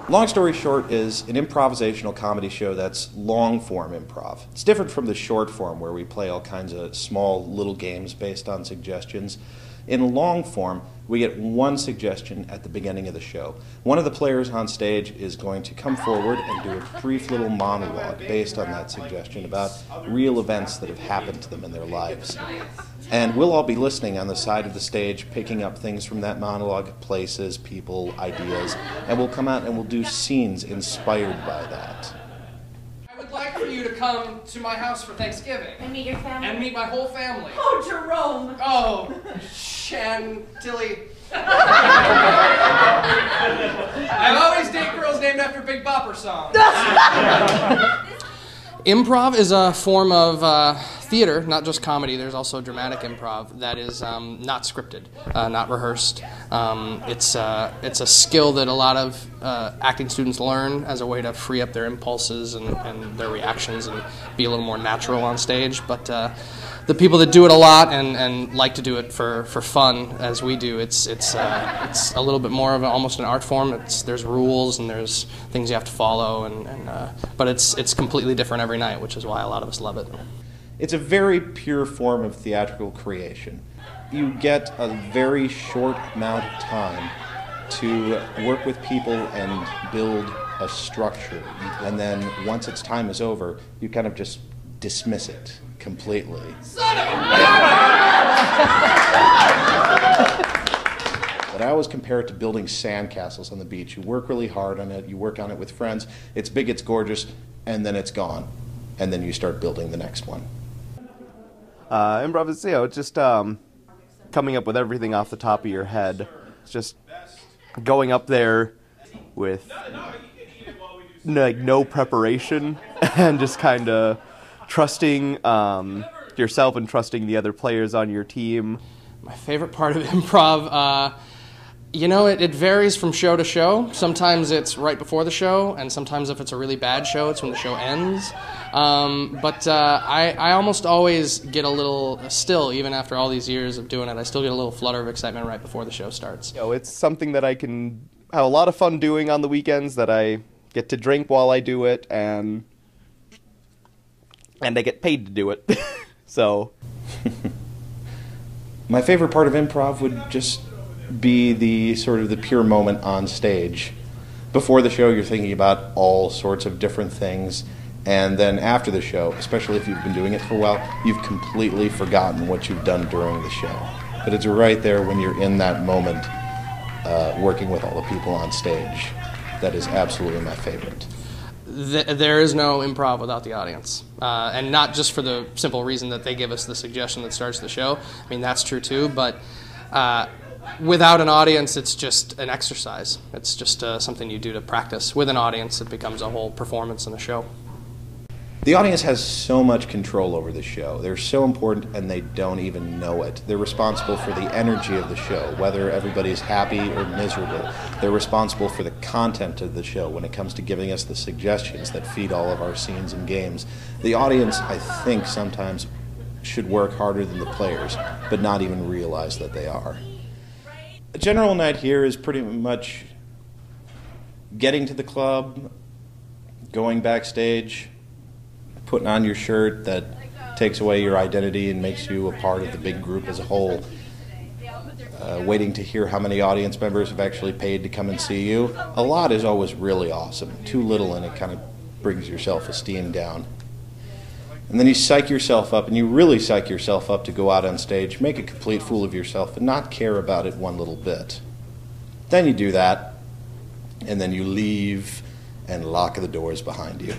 Long Story Short is an improvisational comedy show that's long-form improv. It's different from the short form where we play all kinds of small little games based on suggestions. In long form, we get one suggestion at the beginning of the show. One of the players on stage is going to come forward and do a brief little monologue based on that suggestion about real events that have happened to them in their lives. And we'll all be listening on the side of the stage, picking up things from that monologue, places, people, ideas, and we'll come out and we'll do scenes inspired by that. I would like for you to come to my house for Thanksgiving. And meet your family? And meet my whole family. Oh, Jerome! Oh, Chantilly. I always date girls named after Big Bopper songs. Improv is a form of theater, not just comedy. There's also dramatic improv that is not scripted, not rehearsed. It's a skill that a lot of acting students learn as a way to free up their impulses and their reactions and be a little more natural on stage. But the people that do it a lot and like to do it for fun, as we do, it's a little bit more of almost an art form. There's rules and there's things you have to follow, but it's completely different every night, which is why a lot of us love it. It's a very pure form of theatrical creation. You get a very short amount of time to work with people and build a structure, and then once its time is over, you kind of just dismiss it completely. Son of a But I always compare it to building sandcastles on the beach. You work really hard on it, you work on it with friends, it's big, it's gorgeous, and then it's gone. And then you start building the next one. Improv is, just coming up with everything off the top of your head. It's just going up there with no preparation and just kind of trusting yourself and trusting the other players on your team. My favorite part of improv, it varies from show to show. Sometimes it's right before the show, and sometimes if it's a really bad show, it's when the show ends. But I almost always get a little, still, even after all these years of doing it, I still get a little flutter of excitement right before the show starts. It's something that I can have a lot of fun doing on the weekends, that I get to drink while I do it, and I get paid to do it. So my favorite part of improv would just be the sort of the pure moment on stage. Before the show, you're thinking about all sorts of different things, and then after the show, especially if you've been doing it for a while, you've completely forgotten what you've done during the show. But it's right there when you're in that moment, working with all the people on stage. That is absolutely my favorite. There is no improv without the audience, and not just for the simple reason that they give us the suggestion that starts the show. I mean, that's true too, but without an audience, it's just an exercise. It's just something you do to practice. With an audience, it becomes a whole performance in a show. The audience has so much control over the show. They're so important, and they don't even know it. They're responsible for the energy of the show, whether everybody's happy or miserable. They're responsible for the content of the show when it comes to giving us the suggestions that feed all of our scenes and games. The audience, I think, sometimes should work harder than the players, but not even realize that they are. A general night here is pretty much getting to the club, going backstage, putting on your shirt that takes away your identity and makes you a part of the big group as a whole, waiting to hear how many audience members have actually paid to come and see you. A lot is always really awesome. Too little and it kind of brings your self-esteem down. And then you psych yourself up, and you really psych yourself up to go out on stage, make a complete fool of yourself, and not care about it one little bit. Then you do that, and then you leave and lock the doors behind you.